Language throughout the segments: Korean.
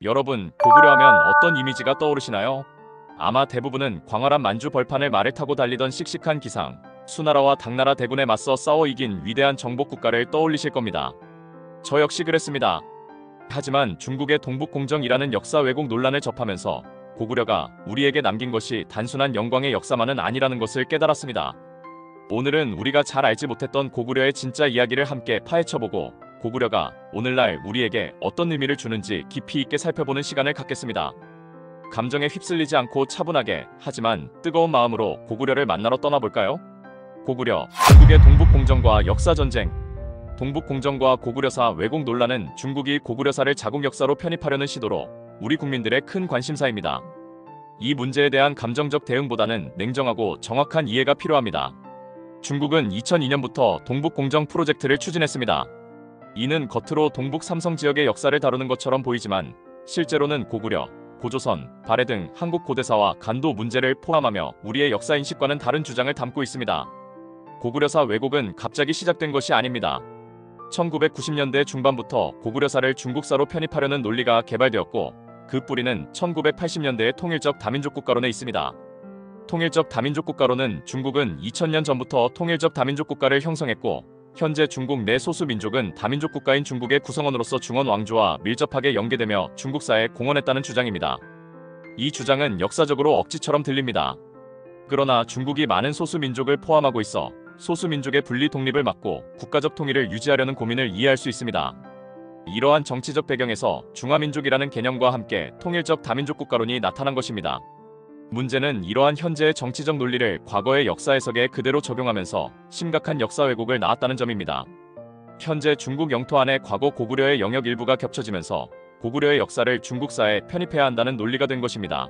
여러분, 고구려 하면 어떤 이미지가 떠오르시나요? 아마 대부분은 광활한 만주 벌판을 말을 타고 달리던 씩씩한 기상, 수나라와 당나라 대군에 맞서 싸워 이긴 위대한 정복국가를 떠올리실 겁니다. 저 역시 그랬습니다. 하지만 중국의 동북공정이라는 역사 왜곡 논란을 접하면서 고구려가 우리에게 남긴 것이 단순한 영광의 역사만은 아니라는 것을 깨달았습니다. 오늘은 우리가 잘 알지 못했던 고구려의 진짜 이야기를 함께 파헤쳐보고 고구려가 오늘날 우리에게 어떤 의미를 주는지 깊이 있게 살펴보는 시간을 갖겠습니다. 감정에 휩쓸리지 않고 차분하게 하지만 뜨거운 마음으로 고구려를 만나러 떠나볼까요? 고구려, 중국의 동북공정과 역사전쟁. 동북공정과 고구려사 왜곡 논란은 중국이 고구려사를 자국 역사로 편입하려는 시도로 우리 국민들의 큰 관심사입니다. 이 문제에 대한 감정적 대응보다는 냉정하고 정확한 이해가 필요합니다. 중국은 2002년부터 동북공정 프로젝트를 추진했습니다. 이는 겉으로 동북 삼성 지역의 역사를 다루는 것처럼 보이지만 실제로는 고구려, 고조선, 발해 등 한국 고대사와 간도 문제를 포함하며 우리의 역사 인식과는 다른 주장을 담고 있습니다. 고구려사 왜곡은 갑자기 시작된 것이 아닙니다. 1990년대 중반부터 고구려사를 중국사로 편입하려는 논리가 개발되었고 그 뿌리는 1980년대의 통일적 다민족 국가론에 있습니다. 통일적 다민족 국가론은 중국은 2000년 전부터 통일적 다민족 국가를 형성했고 현재 중국 내 소수 민족은 다민족 국가인 중국의 구성원으로서 중원 왕조와 밀접하게 연계되며 중국사에 공헌했다는 주장입니다. 이 주장은 역사적으로 억지처럼 들립니다. 그러나 중국이 많은 소수 민족을 포함하고 있어 소수 민족의 분리 독립을 막고 국가적 통일을 유지하려는 고민을 이해할 수 있습니다. 이러한 정치적 배경에서 중화민족이라는 개념과 함께 통일적 다민족 국가론이 나타난 것입니다. 문제는 이러한 현재의 정치적 논리를 과거의 역사 해석에 그대로 적용하면서 심각한 역사 왜곡을 낳았다는 점입니다. 현재 중국 영토 안에 과거 고구려의 영역 일부가 겹쳐지면서 고구려의 역사를 중국사에 편입해야 한다는 논리가 된 것입니다.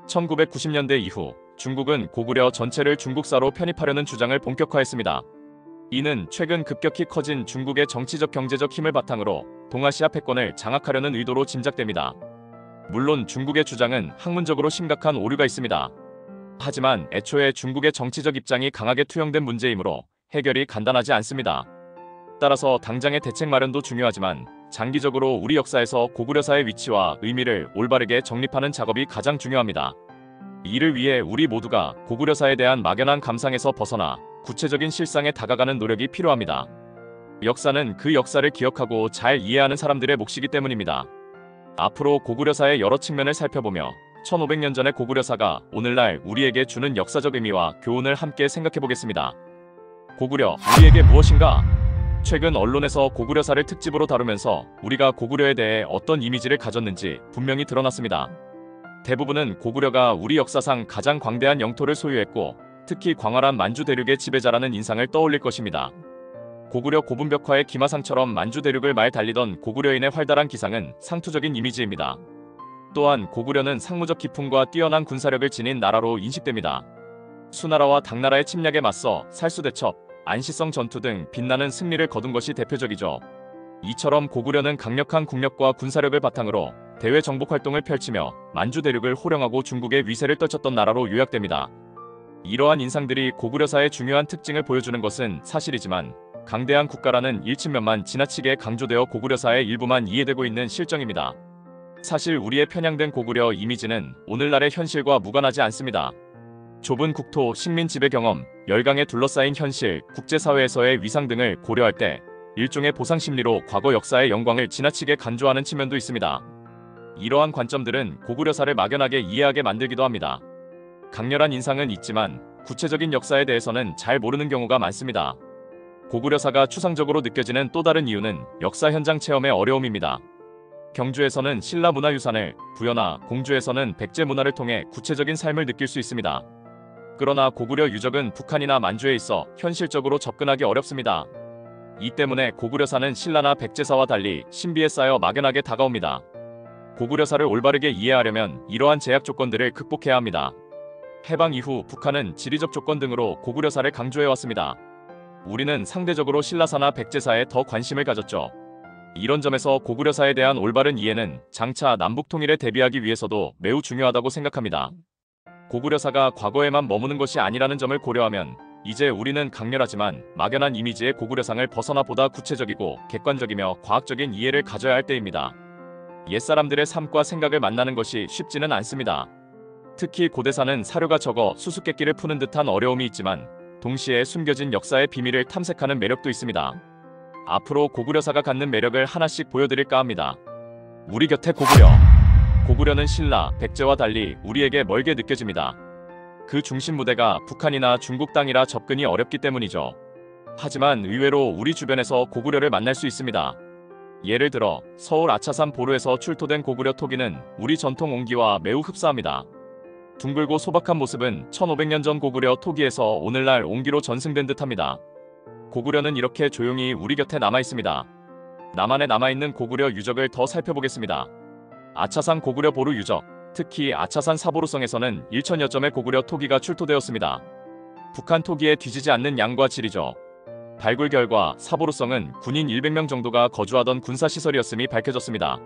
1990년대 이후 중국은 고구려 전체를 중국사로 편입하려는 주장을 본격화했습니다. 이는 최근 급격히 커진 중국의 정치적 경제적 힘을 바탕으로 동아시아 패권을 장악하려는 의도로 짐작됩니다. 물론 중국의 주장은 학문적으로 심각한 오류가 있습니다. 하지만 애초에 중국의 정치적 입장이 강하게 투영된 문제이므로 해결이 간단하지 않습니다. 따라서 당장의 대책 마련도 중요하지만 장기적으로 우리 역사에서 고구려사의 위치와 의미를 올바르게 정립하는 작업이 가장 중요합니다. 이를 위해 우리 모두가 고구려사에 대한 막연한 감상에서 벗어나 구체적인 실상에 다가가는 노력이 필요합니다. 역사는 그 역사를 기억하고 잘 이해하는 사람들의 몫이기 때문입니다. 앞으로 고구려사의 여러 측면을 살펴보며 1500년 전의 고구려사가 오늘날 우리에게 주는 역사적 의미와 교훈을 함께 생각해보겠습니다. 고구려, 우리에게 무엇인가? 최근 언론에서 고구려사를 특집으로 다루면서 우리가 고구려에 대해 어떤 이미지를 가졌는지 분명히 드러났습니다. 대부분은 고구려가 우리 역사상 가장 광대한 영토를 소유했고 특히 광활한 만주 대륙의 지배자라는 인상을 떠올릴 것입니다. 고구려 고분벽화의 기마상처럼 만주 대륙을 말 달리던 고구려인의 활달한 기상은 상투적인 이미지입니다. 또한 고구려는 상무적 기품과 뛰어난 군사력을 지닌 나라로 인식됩니다. 수나라와 당나라의 침략에 맞서 살수대첩, 안시성 전투 등 빛나는 승리를 거둔 것이 대표적이죠. 이처럼 고구려는 강력한 국력과 군사력을 바탕으로 대외 정복 활동을 펼치며 만주 대륙을 호령하고 중국의 위세를 떨쳤던 나라로 요약됩니다. 이러한 인상들이 고구려사의 중요한 특징을 보여주는 것은 사실이지만 강대한 국가라는 일측면만 지나치게 강조되어 고구려사의 일부만 이해되고 있는 실정입니다. 사실 우리의 편향된 고구려 이미지는 오늘날의 현실과 무관하지 않습니다. 좁은 국토, 식민 지배 경험, 열강에 둘러싸인 현실, 국제사회에서의 위상 등을 고려할 때 일종의 보상 심리로 과거 역사의 영광을 지나치게 간주하는 측면도 있습니다. 이러한 관점들은 고구려사를 막연하게 이해하게 만들기도 합니다. 강렬한 인상은 있지만 구체적인 역사에 대해서는 잘 모르는 경우가 많습니다. 고구려사가 추상적으로 느껴지는 또 다른 이유는 역사 현장 체험의 어려움입니다. 경주에서는 신라 문화유산을, 부여나 공주에서는 백제 문화를 통해 구체적인 삶을 느낄 수 있습니다. 그러나 고구려 유적은 북한이나 만주에 있어 현실적으로 접근하기 어렵습니다. 이 때문에 고구려사는 신라나 백제사와 달리 신비에 쌓여 막연하게 다가옵니다. 고구려사를 올바르게 이해하려면 이러한 제약 조건들을 극복해야 합니다. 해방 이후 북한은 지리적 조건 등으로 고구려사를 강조해왔습니다. 우리는 상대적으로 신라사나 백제사에 더 관심을 가졌죠. 이런 점에서 고구려사에 대한 올바른 이해는 장차 남북 통일에 대비하기 위해서도 매우 중요하다고 생각합니다. 고구려사가 과거에만 머무는 것이 아니라는 점을 고려하면 이제 우리는 강렬하지만 막연한 이미지의 고구려상을 벗어나 보다 구체적이고 객관적이며 과학적인 이해를 가져야 할 때입니다. 옛사람들의 삶과 생각을 만나는 것이 쉽지는 않습니다. 특히 고대사는 사료가 적어 수수께끼를 푸는 듯한 어려움이 있지만 동시에 숨겨진 역사의 비밀을 탐색하는 매력도 있습니다. 앞으로 고구려사가 갖는 매력을 하나씩 보여드릴까 합니다. 우리 곁에 고구려. 고구려는 신라, 백제와 달리 우리에게 멀게 느껴집니다. 그 중심 무대가 북한이나 중국 땅이라 접근이 어렵기 때문이죠. 하지만 의외로 우리 주변에서 고구려를 만날 수 있습니다. 예를 들어 서울 아차산 보루에서 출토된 고구려 토기는 우리 전통 옹기와 매우 흡사합니다. 둥글고 소박한 모습은 1500년 전 고구려 토기에서 오늘날 옹기로 전승된 듯합니다. 고구려는 이렇게 조용히 우리 곁에 남아있습니다. 남한에 남아있는 고구려 유적을 더 살펴보겠습니다. 아차산 고구려 보루 유적, 특히 아차산 사보루성에서는 1000여 점의 고구려 토기가 출토되었습니다. 북한 토기에 뒤지지 않는 양과 질이죠. 발굴 결과 사보루성은 군인 100명 정도가 거주하던 군사시설이었음이 밝혀졌습니다.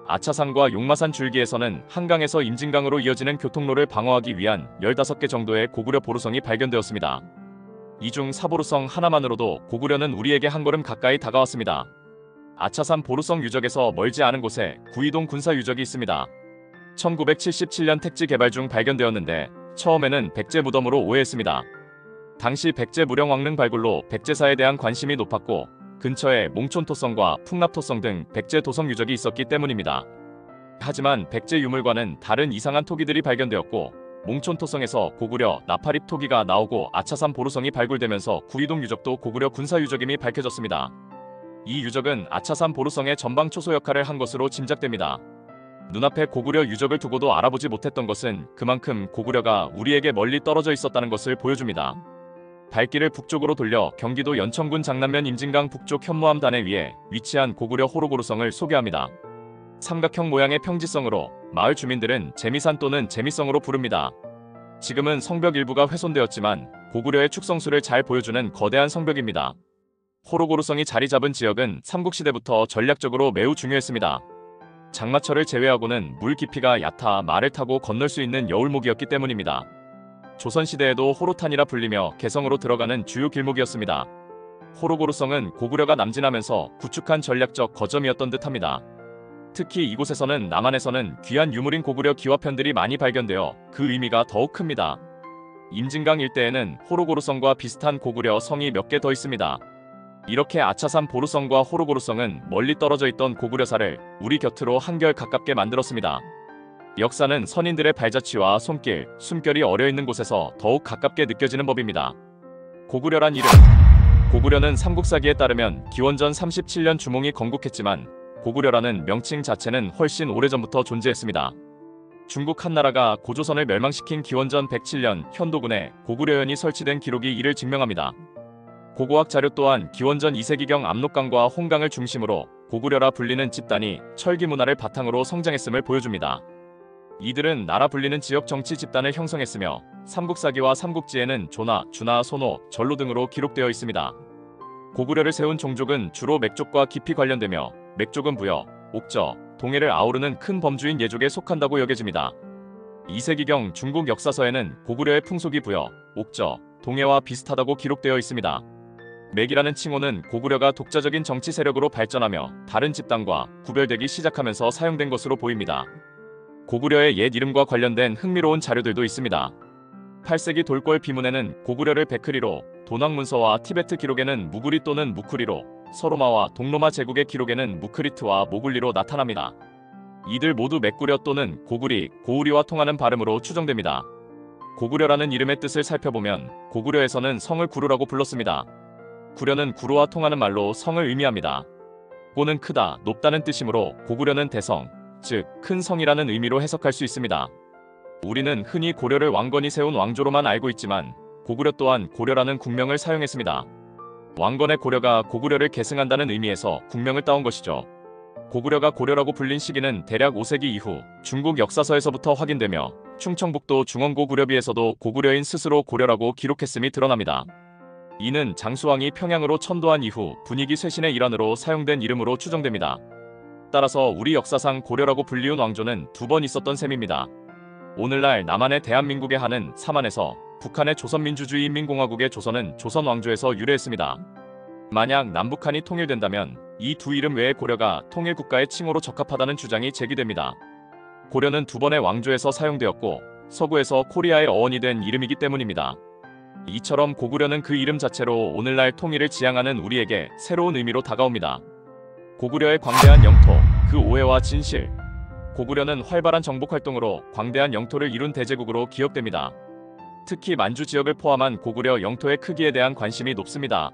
아차산과 용마산 줄기에서는 한강에서 임진강으로 이어지는 교통로를 방어하기 위한 15개 정도의 고구려 보루성이 발견되었습니다. 이 중 사보루성 하나만으로도 고구려는 우리에게 한 걸음 가까이 다가왔습니다. 아차산 보루성 유적에서 멀지 않은 곳에 구이동 군사 유적이 있습니다. 1977년 택지 개발 중 발견되었는데 처음에는 백제 무덤으로 오해했습니다. 당시 백제 무령 왕릉 발굴로 백제사에 대한 관심이 높았고 근처에 몽촌토성과 풍납토성 등 백제 도성 유적이 있었기 때문입니다. 하지만 백제 유물과는 다른 이상한 토기들이 발견되었고 몽촌토성에서 고구려 나파립 토기가 나오고 아차산 보루성이 발굴되면서 구이동 유적도 고구려 군사 유적임이 밝혀졌습니다. 이 유적은 아차산 보루성의 전방 초소 역할을 한 것으로 짐작됩니다. 눈앞에 고구려 유적을 두고도 알아보지 못했던 것은 그만큼 고구려가 우리에게 멀리 떨어져 있었다는 것을 보여줍니다. 발길을 북쪽으로 돌려 경기도 연천군 장남면 임진강 북쪽 현무암 단에 위에 위치한 고구려 호로고루성을 소개합니다. 삼각형 모양의 평지성으로 마을 주민들은 재미산 또는 재미성으로 부릅니다. 지금은 성벽 일부가 훼손되었지만 고구려의 축성수를 잘 보여주는 거대한 성벽입니다. 호로고루성이 자리 잡은 지역은 삼국시대부터 전략적으로 매우 중요했습니다. 장마철을 제외하고는 물 깊이가 얕아 말을 타고 건널 수 있는 여울목이었기 때문입니다. 조선시대에도 호로탄이라 불리며 개성으로 들어가는 주요 길목이었습니다. 호로고루성은 고구려가 남진하면서 구축한 전략적 거점이었던 듯합니다. 특히 이곳에서는 남한에서는 귀한 유물인 고구려 기와편들이 많이 발견되어 그 의미가 더욱 큽니다. 임진강 일대에는 호로고루성과 비슷한 고구려 성이 몇 개 더 있습니다. 이렇게 아차산 보루성과 호로고루성은 멀리 떨어져 있던 고구려사를 우리 곁으로 한결 가깝게 만들었습니다. 역사는 선인들의 발자취와 손길, 숨결이 어려있는 곳에서 더욱 가깝게 느껴지는 법입니다. 고구려란 이름. 고구려는 삼국사기에 따르면 기원전 37년 주몽이 건국했지만 고구려라는 명칭 자체는 훨씬 오래전부터 존재했습니다. 중국 한나라가 고조선을 멸망시킨 기원전 107년 현도군에 고구려연이 설치된 기록이 이를 증명합니다. 고고학 자료 또한 기원전 2세기경 압록강과 홍강을 중심으로 고구려라 불리는 집단이 철기 문화를 바탕으로 성장했음을 보여줍니다. 이들은 나라 불리는 지역 정치 집단을 형성했으며 삼국사기와 삼국지에는 조나, 주나, 소노, 전로 등으로 기록되어 있습니다. 고구려를 세운 종족은 주로 맥족과 깊이 관련되며 맥족은 부여, 옥저, 동해를 아우르는 큰 범주인 예족에 속한다고 여겨집니다. 2세기경 중국 역사서에는 고구려의 풍속이 부여, 옥저, 동해와 비슷하다고 기록되어 있습니다. 맥이라는 칭호는 고구려가 독자적인 정치 세력으로 발전하며 다른 집단과 구별되기 시작하면서 사용된 것으로 보입니다. 고구려의 옛 이름과 관련된 흥미로운 자료들도 있습니다. 8세기 돌궐 비문에는 고구려를 베크리로, 도낭문서와 티베트 기록에는 무구리 또는 무쿠리로, 서로마와 동로마 제국의 기록에는 무크리트와 모굴리로 나타납니다. 이들 모두 맥구려 또는 고구리, 고우리와 통하는 발음으로 추정됩니다. 고구려라는 이름의 뜻을 살펴보면 고구려에서는 성을 구루라고 불렀습니다. 구려는 구루와 통하는 말로 성을 의미합니다. 고는 크다, 높다는 뜻이므로 고구려는 대성, 즉 큰 성이라는 의미로 해석할 수 있습니다. 우리는 흔히 고려를 왕건이 세운 왕조로만 알고 있지만 고구려 또한 고려라는 국명을 사용했습니다. 왕건의 고려가 고구려를 계승한다는 의미에서 국명을 따온 것이죠. 고구려가 고려라고 불린 시기는 대략 5세기 이후 중국 역사서에서부터 확인되며 충청북도 중원고구려비에서도 고구려인 스스로 고려라고 기록했음이 드러납니다. 이는 장수왕이 평양으로 천도한 이후 분위기 쇄신의 일환으로 사용된 이름으로 추정됩니다. 따라서 우리 역사상 고려라고 불리운 왕조는 2번 있었던 셈입니다. 오늘날 남한의 대한민국의 한은 삼한에서 북한의 조선민주주의인민공화국의 조선은 조선왕조에서 유래했습니다. 만약 남북한이 통일된다면 이 두 이름 외에 고려가 통일국가의 칭호로 적합하다는 주장이 제기됩니다. 고려는 두 번의 왕조에서 사용되었고 서구에서 코리아의 어원이 된 이름이기 때문입니다. 이처럼 고구려는 그 이름 자체로 오늘날 통일을 지향하는 우리에게 새로운 의미로 다가옵니다. 고구려의 광대한 영토, 그 오해와 진실. 고구려는 활발한 정복 활동으로 광대한 영토를 이룬 대제국으로 기억됩니다. 특히 만주 지역을 포함한 고구려 영토의 크기에 대한 관심이 높습니다.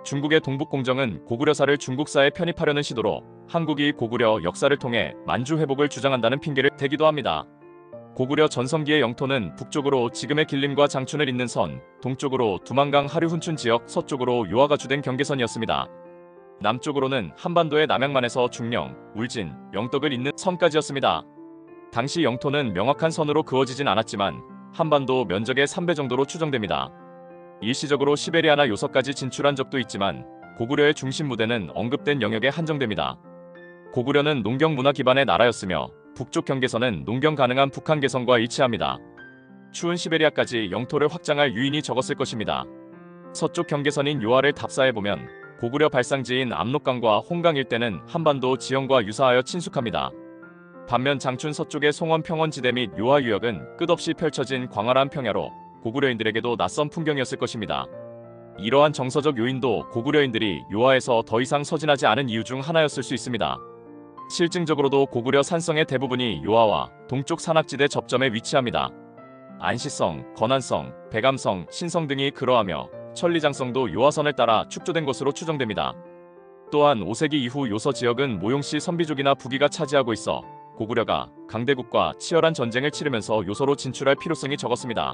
중국의 동북공정은 고구려사를 중국사에 편입하려는 시도로 한국이 고구려 역사를 통해 만주 회복을 주장한다는 핑계를 대기도 합니다. 고구려 전성기의 영토는 북쪽으로 지금의 길림과 장춘을 잇는 선, 동쪽으로 두만강 하류 훈춘 지역, 서쪽으로 요하가 주된 경계선이었습니다. 남쪽으로는 한반도의 남양만에서 중령, 울진, 영덕을 잇는 선까지였습니다. 당시 영토는 명확한 선으로 그어지진 않았지만 한반도 면적의 3배 정도로 추정됩니다. 일시적으로 시베리아나 요서까지 진출한 적도 있지만 고구려의 중심 무대는 언급된 영역에 한정됩니다. 고구려는 농경 문화 기반의 나라였으며 북쪽 경계선은 농경 가능한 북한 개성과 일치합니다. 추운 시베리아까지 영토를 확장할 유인이 적었을 것입니다. 서쪽 경계선인 요하를 답사해보면 고구려 발상지인 압록강과 홍강 일대는 한반도 지형과 유사하여 친숙합니다. 반면 장춘 서쪽의 송원 평원지대 및 요하 유역은 끝없이 펼쳐진 광활한 평야로 고구려인들에게도 낯선 풍경이었을 것입니다. 이러한 정서적 요인도 고구려인들이 요하에서 더 이상 서진하지 않은 이유 중 하나였을 수 있습니다. 실증적으로도 고구려 산성의 대부분이 요하와 동쪽 산악지대 접점에 위치합니다. 안시성, 건안성, 백암성, 신성 등이 그러하며 천리장성도 요하선을 따라 축조된 것으로 추정됩니다. 또한 5세기 이후 요서 지역은 모용씨 선비족이나 부기가 차지하고 있어 고구려가 강대국과 치열한 전쟁을 치르면서 요서로 진출할 필요성이 적었습니다.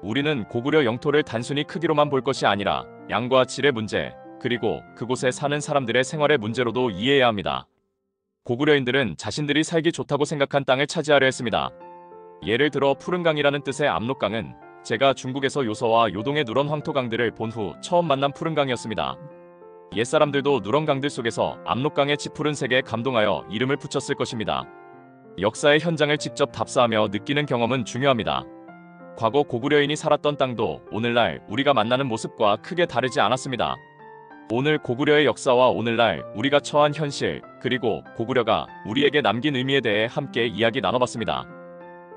우리는 고구려 영토를 단순히 크기로만 볼 것이 아니라 양과 질의 문제, 그리고 그곳에 사는 사람들의 생활의 문제로도 이해해야 합니다. 고구려인들은 자신들이 살기 좋다고 생각한 땅을 차지하려 했습니다. 예를 들어 푸른강이라는 뜻의 압록강은 제가 중국에서 요서와 요동의 누런 황토강들을 본 후 처음 만난 푸른강이었습니다. 옛사람들도 누런 강들 속에서 압록강의 짙푸른 색에 감동하여 이름을 붙였을 것입니다. 역사의 현장을 직접 답사하며 느끼는 경험은 중요합니다. 과거 고구려인이 살았던 땅도 오늘날 우리가 만나는 모습과 크게 다르지 않았습니다. 오늘 고구려의 역사와 오늘날 우리가 처한 현실, 그리고 고구려가 우리에게 남긴 의미에 대해 함께 이야기 나눠봤습니다.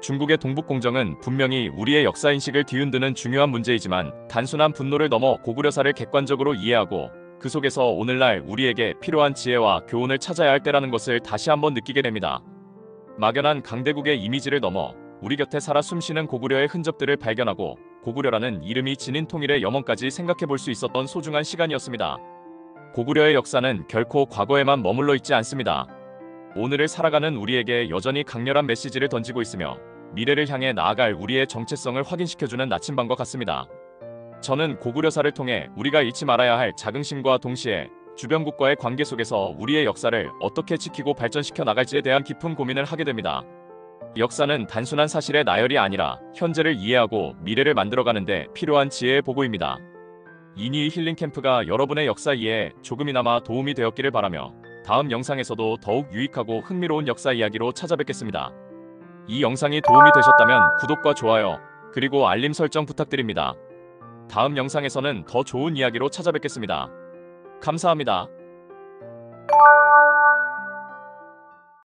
중국의 동북공정은 분명히 우리의 역사인식을 뒤흔드는 중요한 문제이지만 단순한 분노를 넘어 고구려사를 객관적으로 이해하고 그 속에서 오늘날 우리에게 필요한 지혜와 교훈을 찾아야 할 때라는 것을 다시 한번 느끼게 됩니다. 막연한 강대국의 이미지를 넘어 우리 곁에 살아 숨쉬는 고구려의 흔적들을 발견하고 고구려라는 이름이 지닌 통일의 염원까지 생각해 볼 수 있었던 소중한 시간이었습니다. 고구려의 역사는 결코 과거에만 머물러 있지 않습니다. 오늘을 살아가는 우리에게 여전히 강렬한 메시지를 던지고 있으며 미래를 향해 나아갈 우리의 정체성을 확인시켜주는 나침반과 같습니다. 저는 고구려사를 통해 우리가 잃지 말아야 할 자긍심과 동시에 주변국과의 관계 속에서 우리의 역사를 어떻게 지키고 발전시켜 나갈지에 대한 깊은 고민을 하게 됩니다. 역사는 단순한 사실의 나열이 아니라 현재를 이해하고 미래를 만들어가는데 필요한 지혜의 보고입니다. 이니 힐링 캠프가 여러분의 역사 이해에 조금이나마 도움이 되었기를 바라며 다음 영상에서도 더욱 유익하고 흥미로운 역사 이야기로 찾아뵙겠습니다. 이 영상이 도움이 되셨다면 구독과 좋아요, 그리고 알림 설정 부탁드립니다. 다음 영상에서는 더 좋은 이야기로 찾아뵙겠습니다. 감사합니다.